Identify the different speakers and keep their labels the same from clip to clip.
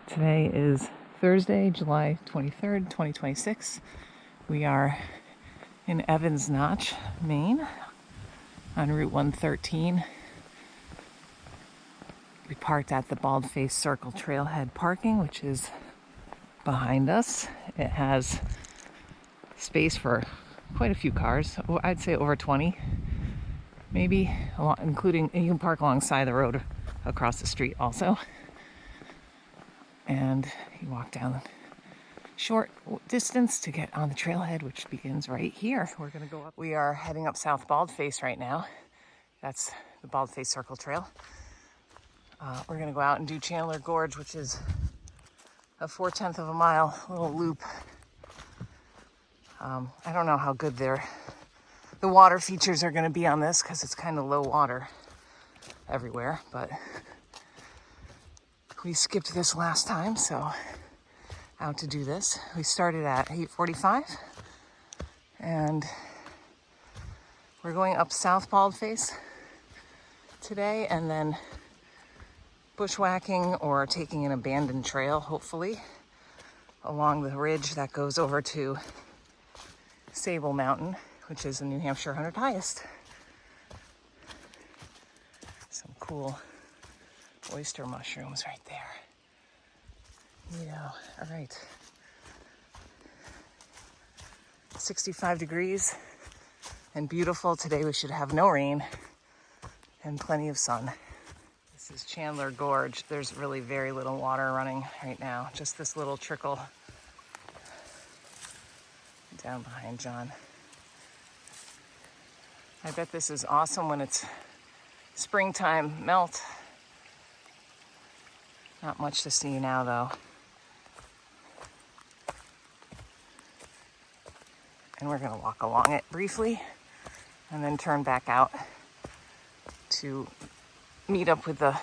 Speaker 1: Today is Thursday, July 23rd, 2026. We are in Evans Notch, Maine, on Route 113. We parked at the Baldface Circle Trailhead parking, which is behind us. It has space for quite a few cars. I'd say over 20, maybe, including, you can park alongside the road across the street also. And you walk down short distance to get on the trailhead, which begins right here. We're going to go up. We are heading up South Baldface right now. That's the Baldface Circle Trail. We're going to go out and do Chandler Gorge, which is a 4/10 of a mile little loop. I don't know how good the water features are going to be on this because it's kind of low water everywhere, but we skipped this last time, so out to do this. We started at 8:45 and we're going up South Baldface today and then bushwhacking or taking an abandoned trail, hopefully, along the ridge that goes over to Sable Mountain, which is the New Hampshire 100 highest. Some cool oyster mushrooms right there. All right. 65 degrees and beautiful. Today we should have no rain and plenty of sun. This is Chandler Gorge. There's really very little water running right now. Just this little trickle down behind John. I bet this is awesome when it's springtime melt. Not much to see now, though. And we're going to walk along it briefly and then turn back out to meet up with the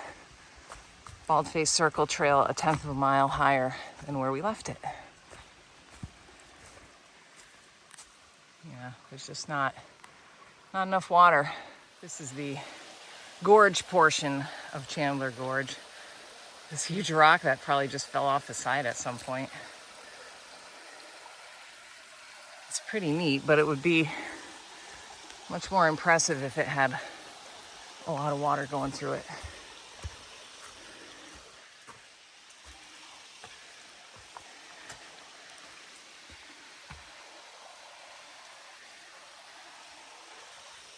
Speaker 1: Baldface Circle Trail 1/10 of a mile higher than where we left it. Yeah, there's just not enough water. This is the gorge portion of Chandler Gorge. This huge rock that probably just fell off the side at some point. It's pretty neat, but it would be much more impressive if it had a lot of water going through it.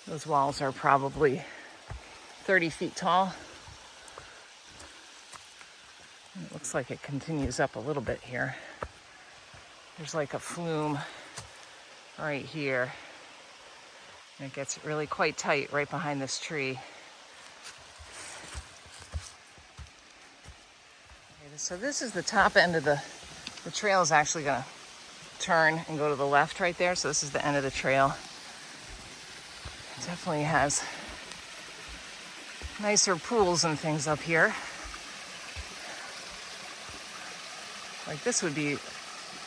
Speaker 1: Those walls are probably 30 feet tall. And it looks like it continues up a little bit here. There's like a flume right here. And it gets really quite tight right behind this tree. Okay, so this is the top end of the trail is actually going to turn and go to the left right there. So this is the end of the trail. It definitely has nicer pools and things up here. Like this would be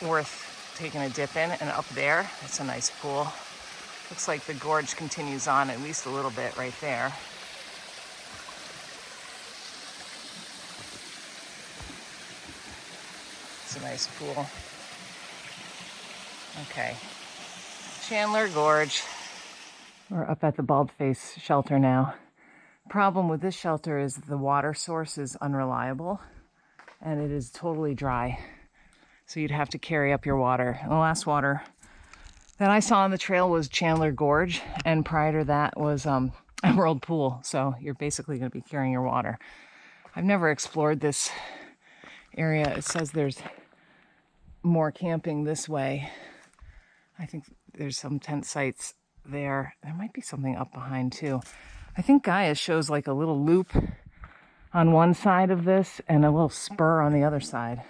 Speaker 1: worth taking a dip in, and up there, it's a nice pool. Looks like the gorge continues on at least a little bit right there. It's a nice pool. Okay, Chandler Gorge. We're up at the Baldface shelter now. Problem with this shelter is the water source is unreliable and it is totally dry. So you'd have to carry up your water. And the last water that I saw on the trail was Chandler Gorge, and prior to that was Emerald Pool. So you're basically going to be carrying your water. I've never explored this area. It says there's more camping this way. I think there's some tent sites there. There might be something up behind too. I think Gaia shows like a little loop on one side of this and a little spur on the other side.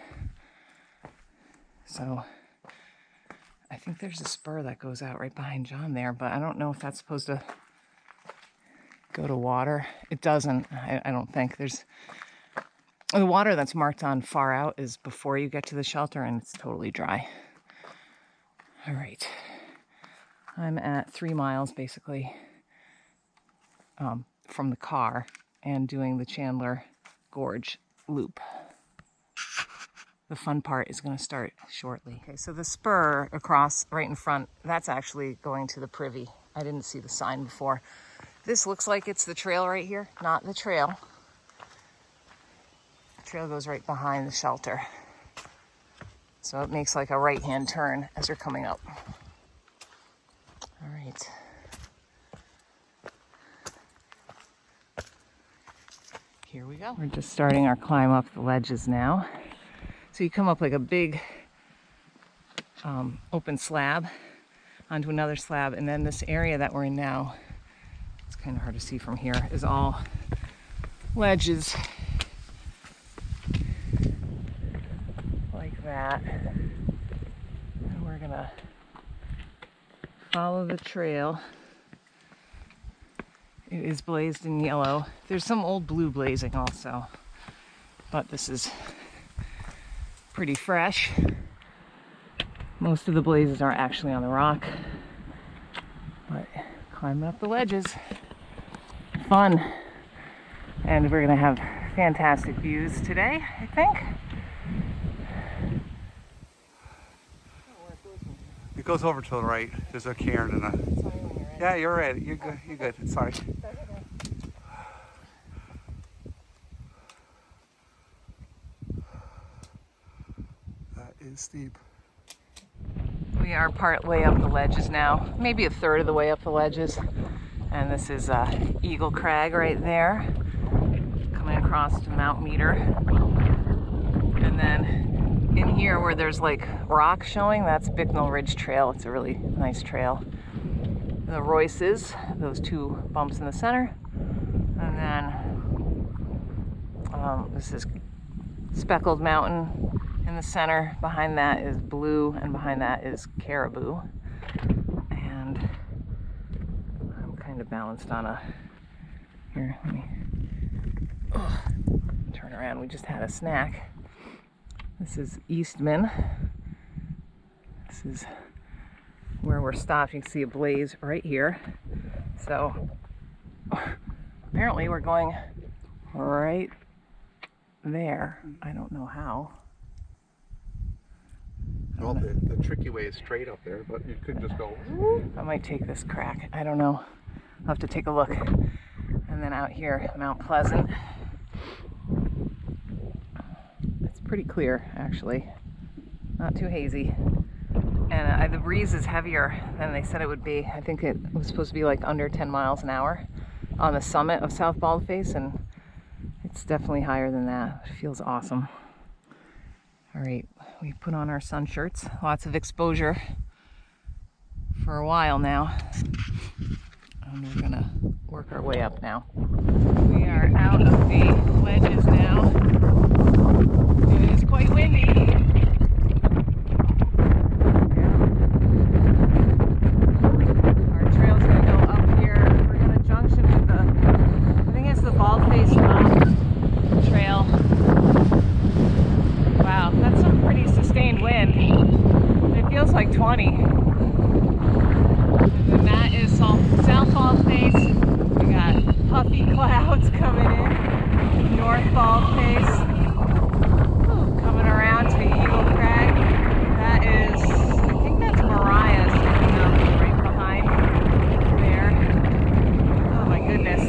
Speaker 1: So I think there's a spur that goes out right behind John there, but I don't know if that's supposed to go to water. It doesn't, I don't think. There's the water that's marked on far out is before you get to the shelter, and it's totally dry. All right. I'm at 3 miles basically from the car and doing the Chandler Gorge loop. the fun part is going to start shortly. Okay, so the spur across right in front, that's actually going to the privy. I didn't see the sign before. This looks like it's the trail right here, not the trail. The trail goes right behind the shelter. So it makes like a right-hand turn as you're coming up. All right. Here we go. We're just starting our climb up the ledges now. So you come up like a big open slab onto another slab, and then this area that we're in now, it's kind of hard to see from here, is all ledges like that. And we're gonna follow the trail. It is blazed in yellow. There's some old blue blazing also, but this is pretty fresh. Most of the blazes are actually on the rock, but climbing up the ledges, fun. And we're gonna have fantastic views today, I think.
Speaker 2: It goes over to the right. There's a cairn and a... Yeah, you're right. You're good. You're good. Sorry. That is steep.
Speaker 1: We are part way up the ledges now, maybe a third of the way up the ledges. And this is Eagle Crag right there, coming across to Mount Meter. And then in here where there's like rock showing, that's Bicknell Ridge Trail. It's a really nice trail. The Royces, those two bumps in the center. And then this is Speckled Mountain in the center. Behind that is Blue, and behind that is Caribou. And I'm kind of balanced on a, here, let me turn around. We just had a snack. This is Eastman. This is where we're stopped. You can see a blaze right here. So apparently we're going right there. I don't know how.
Speaker 2: Well, the tricky way is straight up there, but you could just go.
Speaker 1: I might take this crack. I don't know. I'll have to take a look. And then out here, Mount Pleasant. It's pretty clear, actually. Not too hazy. And the breeze is heavier than they said it would be. I think it was supposed to be like under 10 miles an hour on the summit of South Baldface, and it's definitely higher than that. It feels awesome. All right, we put on our sun shirts. Lots of exposure for a while now. And we're gonna work our way up now. We are out of the ledges now. It is quite windy. Baldface Trail. Wow, that's some pretty sustained wind. It feels like 20. And then that is South Baldface. We got puffy clouds coming in. North Baldface. Ooh, coming around to Eagle Crag. That is, I think that's Mariah's coming up right behind there. Oh my goodness.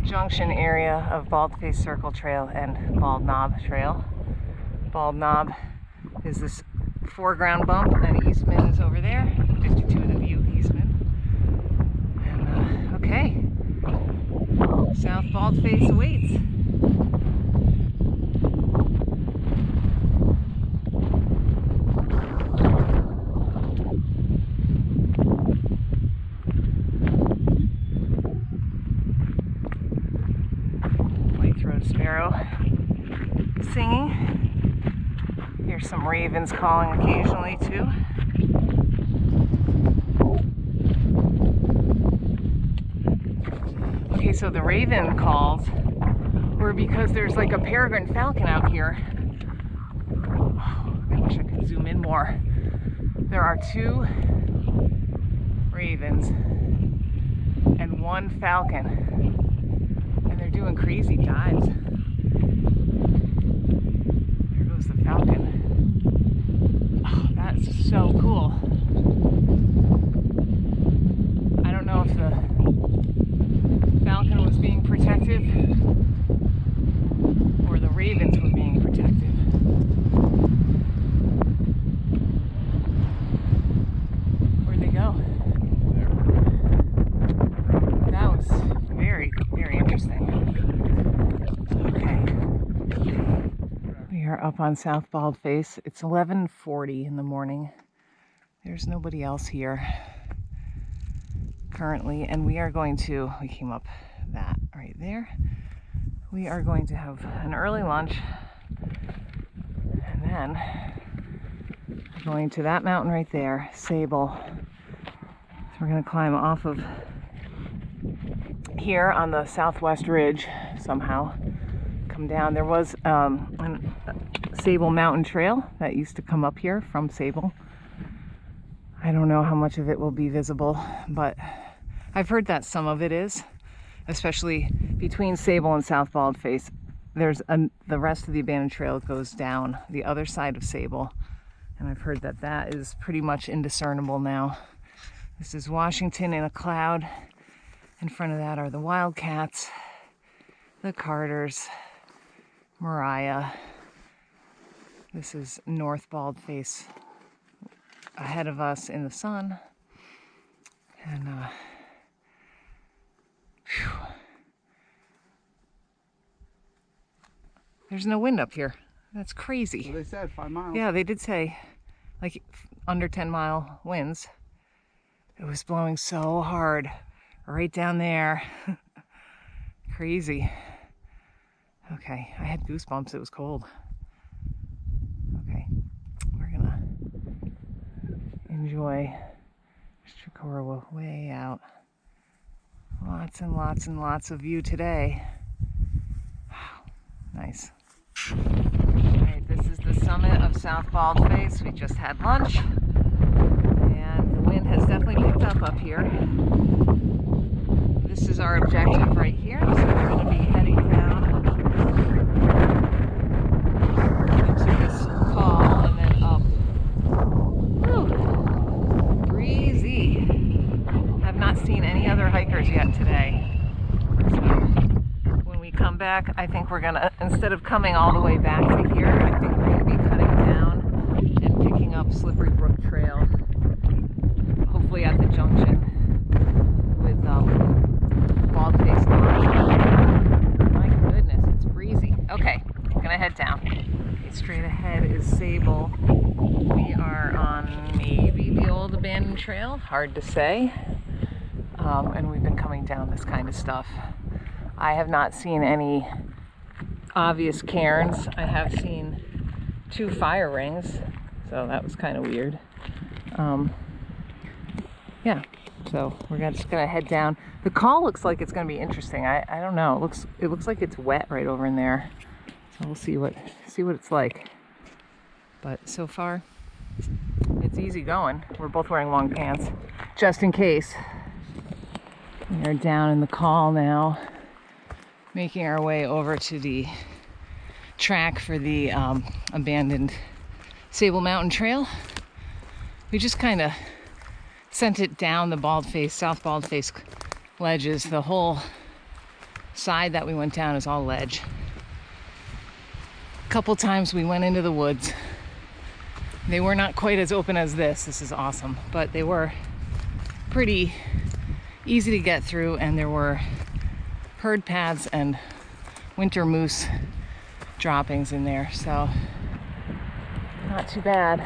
Speaker 1: Junction area of Baldface Circle Trail and Bald Knob Trail. Bald Knob is this foreground bump, and Eastman is over there. 52 in the view, Eastman. And okay, South Baldface awaits. Sparrow singing. Here's some ravens calling occasionally too. Okay, so the raven calls or because there's like a peregrine falcon out here. Oh, I wish I could zoom in more. There are 2 ravens and 1 falcon, and they're doing crazy dives. There goes the falcon. Oh, that's so cool. I don't know if the falcon was being protective or the ravens were being protective. Where'd they go? That was very, very interesting. Okay. We are up on South Baldface. It's 11:40 in the morning. There's nobody else here currently, and we came up that right there. We are going to have an early lunch, and then we're going to that mountain right there, Sable. So we're going to climb off of here on the southwest ridge somehow, come down. There was a Sable Mountain Trail that used to come up here from Sable. I don't know how much of it will be visible, but I've heard that some of it is, especially between Sable and South Baldface. There's the rest of the abandoned trail goes down the other side of Sable, and I've heard that that is pretty much indiscernible now. This is Washington in a cloud. In front of that are the Wildcats, the Carters, Mariah. This is North Baldface ahead of us in the sun. And there's no wind up here. That's crazy.
Speaker 2: Well, they said 5 miles.
Speaker 1: Yeah, they did say like under 10-mile winds. It was blowing so hard right down there. Crazy. Okay, I had goosebumps. It was cold. Okay, we're gonna enjoy Chicorowa way out. Lots and lots and lots of view today. Wow, nice. Alright, this is the summit of South Baldface. We just had lunch, and the wind has definitely picked up here. This is our objective right here, so we're going to be heading down into this call and then up. Whew. Breezy. I've not seen any other hikers yet today. So when we come back, I think we're gonna, instead of coming all the way back to here, I think we're gonna be cutting down and picking up Slippery Brook Trail, hopefully at the junction with Baldface Lodge. My goodness, it's breezy. Okay, I'm gonna head down. Okay, straight ahead is Sable. We are on maybe the old abandoned trail, hard to say. And we've been coming down this kind of stuff. I have not seen any obvious cairns. I have seen 2 fire rings, so that was kind of weird. Yeah, so we're just gonna head down. The call looks like it's gonna be interesting. I don't know. It looks like it's wet right over in there. So we'll see what it's like. But so far, it's easy going. We're both wearing long pants, just in case. We are down in the call now, making our way over to the track for the abandoned Sable Mountain Trail. We just kind of sent it down the Baldface, South Baldface ledges. The whole side that we went down is all ledge. A couple times we went into the woods. They were not quite as open as this. This is awesome, but they were pretty easy to get through, and there were herd paths and winter moose droppings in there, so not too bad.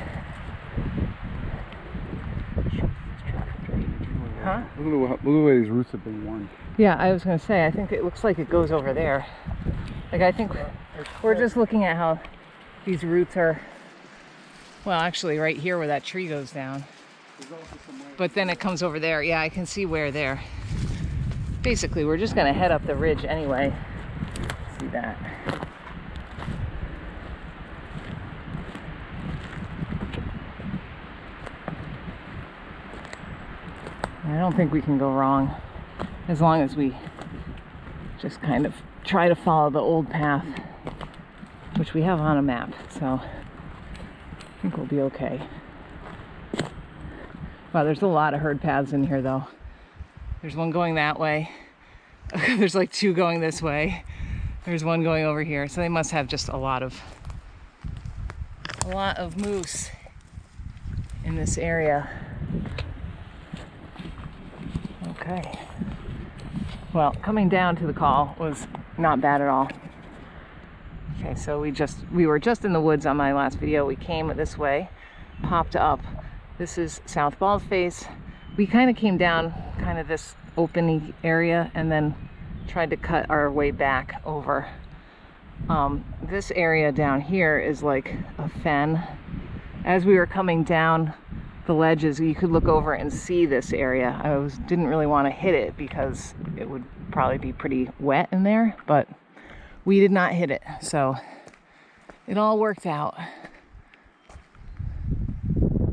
Speaker 1: Huh?
Speaker 2: Look at the way these roots have been worn.
Speaker 1: Yeah, I was going to say, I think it looks like it goes over there. Like, I think we're just looking at how these roots are, well, actually right here where that tree goes down. But then it comes over there. Yeah, I can see where there. Basically, we're just going to head up the ridge anyway. see that. I don't think we can go wrong as long as we just kind of try to follow the old path, which we have on a map, so I think we'll be okay. Wow, there's a lot of herd paths in here though. There's one going that way. There's like two going this way. There's one going over here, so they must have just a lot of moose in this area. Okay. Well, coming down to the call was not bad at all. Okay, so we were just in the woods on my last video. We came this way, popped up. This is South Baldface. We kind of came down kind of this open area and then tried to cut our way back over. This area down here is like a fen. As we were coming down the ledges, you could look over and see this area. I didn't really want to hit it because it would probably be pretty wet in there, but we did not hit it, so it all worked out.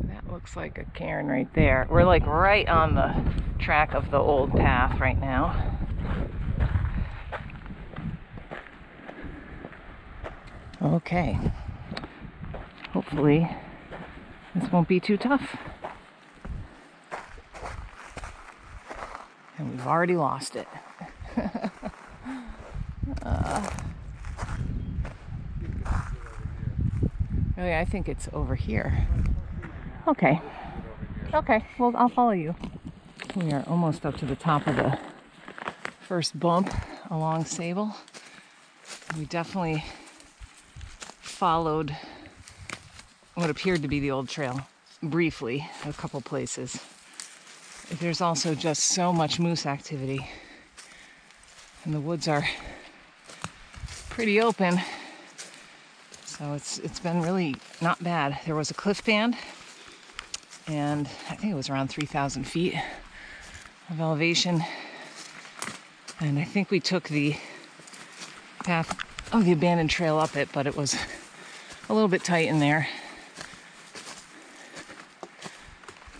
Speaker 1: That looks like a cairn right there. We're like right on the track of the old path right now. Okay, hopefully this won't be too tough. And we've already lost it. Really, I think it's over here. Okay. Okay, well, I'll follow you. We are almost up to the top of the first bump along Sable. We definitely followed what appeared to be the old trail briefly, a couple places. There's also just so much moose activity, and the woods are pretty open, so it's been really not bad. There was a cliff band, and I think it was around 3,000 feet of elevation, and I think we took the path of the abandoned trail up it, but it was a little bit tight in there.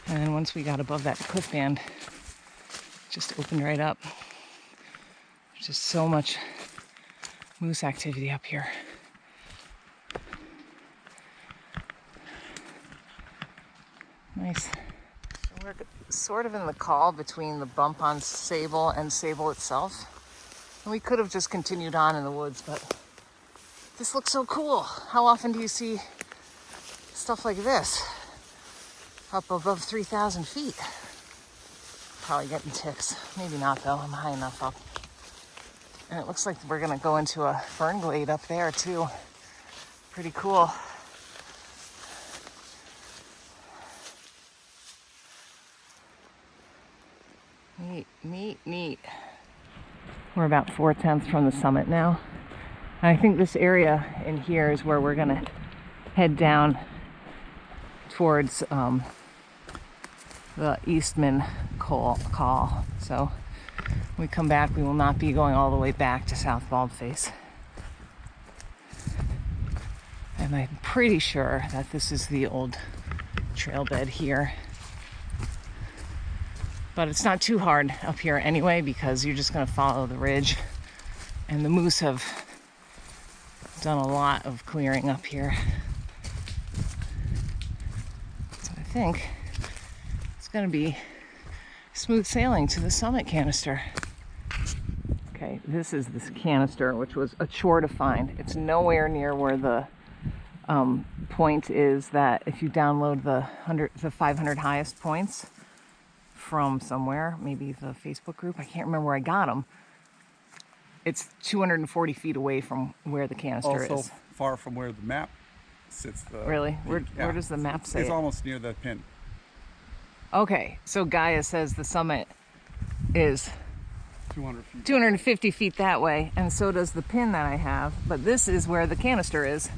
Speaker 1: And then once we got above that cliff band, it just opened right up. There's just so much moose activity up here. Nice. We're sort of in the call between the bump on Sable and Sable itself. And we could have just continued on in the woods, but this looks so cool. How often do you see stuff like this up above 3,000 feet? Probably getting ticks. Maybe not though, I'm high enough up. And it looks like we're gonna go into a fern glade up there too. Pretty cool. Neat, neat, neat. We're about 4/10 from the summit now. I think this area in here is where we're gonna head down towards the Eastman call. So when we come back, we will not be going all the way back to South Baldface. And I'm pretty sure that this is the old trail bed here. But it's not too hard up here anyway, because you're just gonna follow the ridge. And the moose have done a lot of clearing up here. So I think it's gonna be smooth sailing to the summit canister. Okay, this is this canister, which was a chore to find. It's nowhere near where the point is that if you download the 500 highest points from somewhere, maybe the Facebook group, I can't remember where I got them. It's 240 feet away from where the canister is.
Speaker 2: Also far from where the map sits.
Speaker 1: Really? Where does the map say
Speaker 2: It's
Speaker 1: it?
Speaker 2: almost near that pin.
Speaker 1: Okay, so Gaia says the summit is
Speaker 2: 200 feet.
Speaker 1: 250 feet that way, and so does the pin that I have, but this is where the canister is.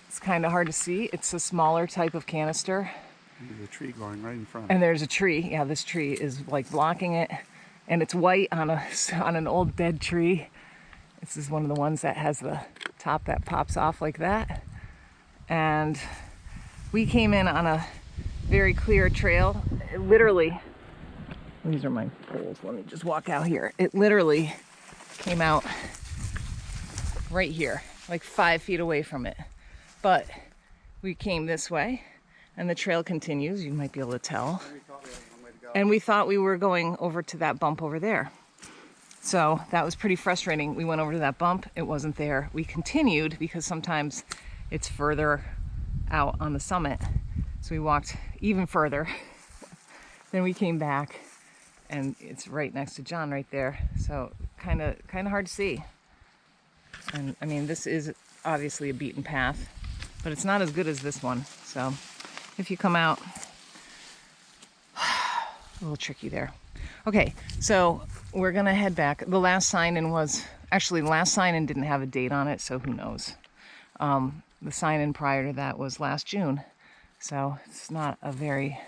Speaker 1: It's kind of hard to see. It's a smaller type of canister.
Speaker 2: There's a tree growing right in front.
Speaker 1: And there's a tree. Yeah, this tree is like blocking it, and it's white on an old dead tree. This is one of the ones that has the top that pops off like that. And we came in on a very clear trail. It literally, these are my poles. Let me just walk out here. It literally came out right here, like 5 feet away from it. But we came this way and the trail continues. You might be able to tell. And we thought we were going over to that bump over there. So that was pretty frustrating. We went over to that bump. It wasn't there. We continued because sometimes it's further out on the summit. So we walked even further. Then we came back and it's right next to John right there. So kind of hard to see. And I mean, this is obviously a beaten path, but it's not as good as this one. So if you come out, a little tricky there. Okay, so we're gonna head back. The last sign-in was, actually the last sign-in didn't have a date on it, so who knows. The sign-in prior to that was last June. So it's not a very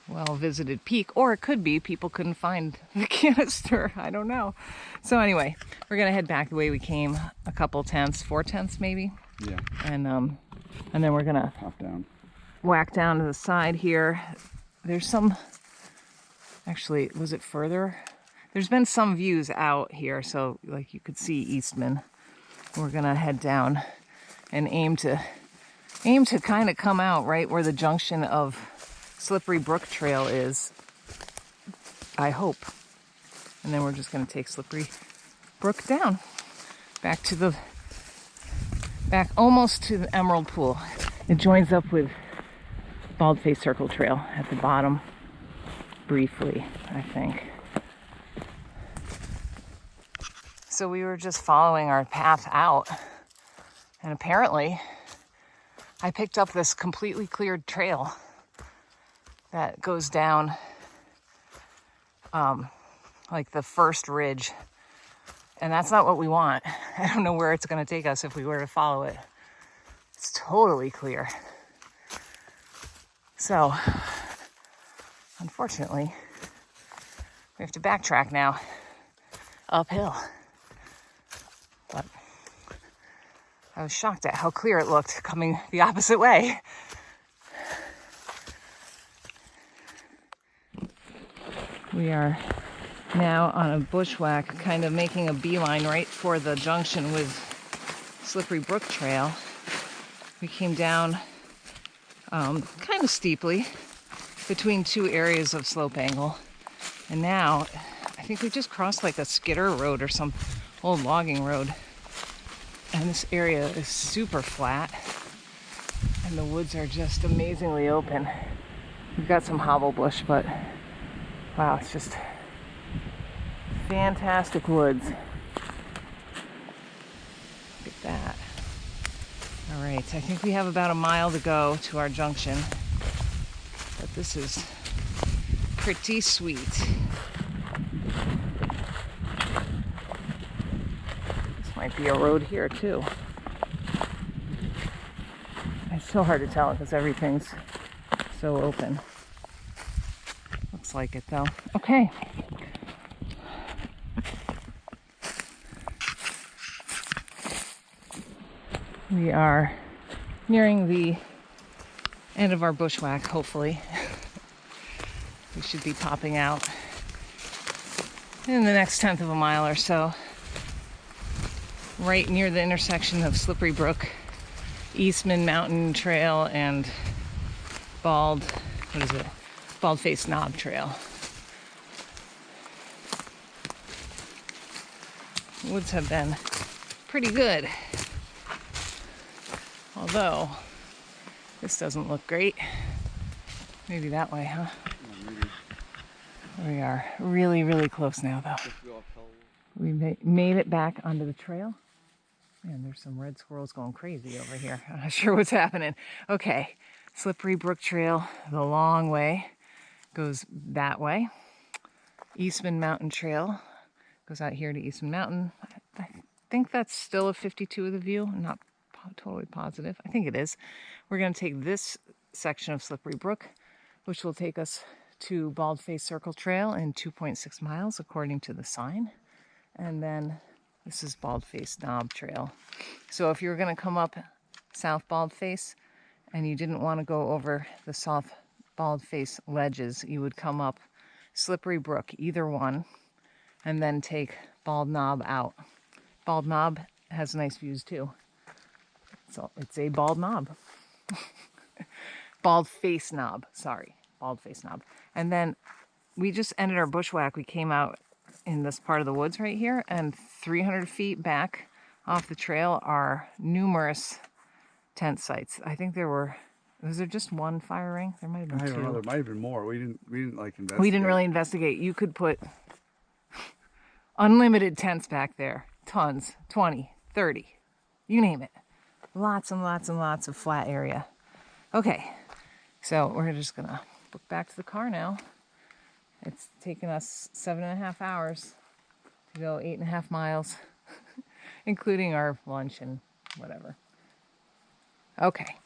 Speaker 1: well-visited peak, or it could be people couldn't find the canister. I don't know. So anyway, we're gonna head back the way we came, a couple tenths, 4 tenths maybe.
Speaker 2: Yeah.
Speaker 1: And then we're gonna
Speaker 2: Hop down.
Speaker 1: whack down to the side here. There's some, actually, was it further? There's been some views out here, so like you could see Eastman. We're gonna head down and aim to kind of come out right where the junction of Slippery Brook Trail is, I hope. And then we're just gonna take Slippery Brook down, back almost to the Emerald Pool. It joins up with Baldface Circle Trail at the bottom, briefly, I think. So we were just following our path out, and apparently I picked up this completely cleared trail that goes down like the first ridge, and that's not what we want. I don't know where it's going to take us if we were to follow it. It's totally clear. So unfortunately we have to backtrack now uphill. But I was shocked at how clear it looked coming the opposite way. We are now on a bushwhack, kind of making a beeline right for the junction with Slippery Brook Trail. We came down kind of steeply between 2 areas of slope angle. And now I think we just crossed like a skidder road or some old logging road. And this area is super flat. And the woods are just amazingly open. We've got some hobble bush, but wow, it's just fantastic woods. Look at that. All right, I think we have about a mile to go to our junction, but this is pretty sweet. This might be a road here too. It's so hard to tell because everything's so open. Looks like it though. Okay. We are nearing the end of our bushwhack, hopefully. We should be popping out in the next 1/10 of a mile or so. Right near the intersection of Slippery Brook, Eastman Mountain Trail, and Baldface Knob Trail. Woods have been pretty good. Although, this doesn't look great. Maybe that way, huh? We are really, really close now, though. We made it back onto the trail. Man, there's some red squirrels going crazy over here. I'm not sure what's happening. Okay, Slippery Brook Trail, the long way, goes that way. Eastman Mountain Trail goes out here to Eastman Mountain. I think that's still a 52 of the view. I'm not totally positive. I think it is. We're going to take this section of Slippery Brook, which will take us to Baldface Circle Trail in 2.6 miles, according to the sign. And then This is Baldface Knob Trail. So if you were going to come up South Baldface and you didn't want to go over the South Baldface ledges, you would come up Slippery Brook, either one, and then take Bald Knob out. Bald Knob has nice views too. So it's a bald knob. Baldface Knob, sorry. Baldface Knob. And then we just ended our bushwhack. We came out in this part of the woods right here, and 300 feet back off the trail are numerous tent sites. I think was there just one fire ring? There might have been two.
Speaker 2: I don't know, there might have been more. We didn't like investigate.
Speaker 1: We didn't really investigate. You could put unlimited tents back there. Tons, 20, 30, you name it. Lots and lots and lots of flat area. Okay, so we're just gonna book back to the car now. It's taken us 7.5 hours to go 8.5 miles, including our lunch and whatever. Okay,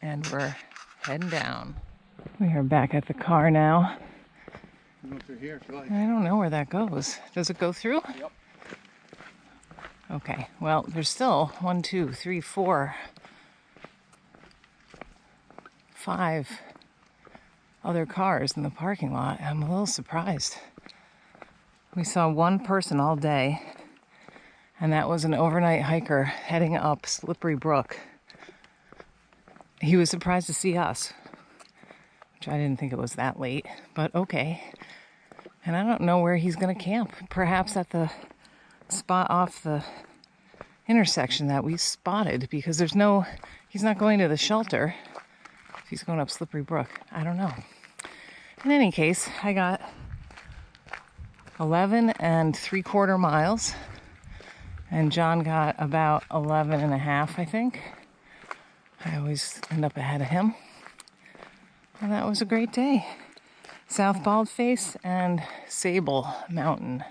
Speaker 1: and we're heading down. We are back at the car now.
Speaker 2: You go through here if you like.
Speaker 1: I don't know where that goes. Does it go through?
Speaker 2: Yep.
Speaker 1: Okay, well, there's still 1, 2, 3, 4, 5 other cars in the parking lot. I'm a little surprised. We saw one person all day, and that was an overnight hiker heading up Slippery Brook. He was surprised to see us, which I didn't think it was that late, but okay. And I don't know where he's going to camp. Perhaps at the spot off the intersection that we spotted, because he's not going to the shelter if he's going up Slippery Brook. I don't know. In any case, I got 11 3/4 miles, and John got about 11.5, I think. I always end up ahead of him. And that was a great day. South Baldface and Sable Mountain.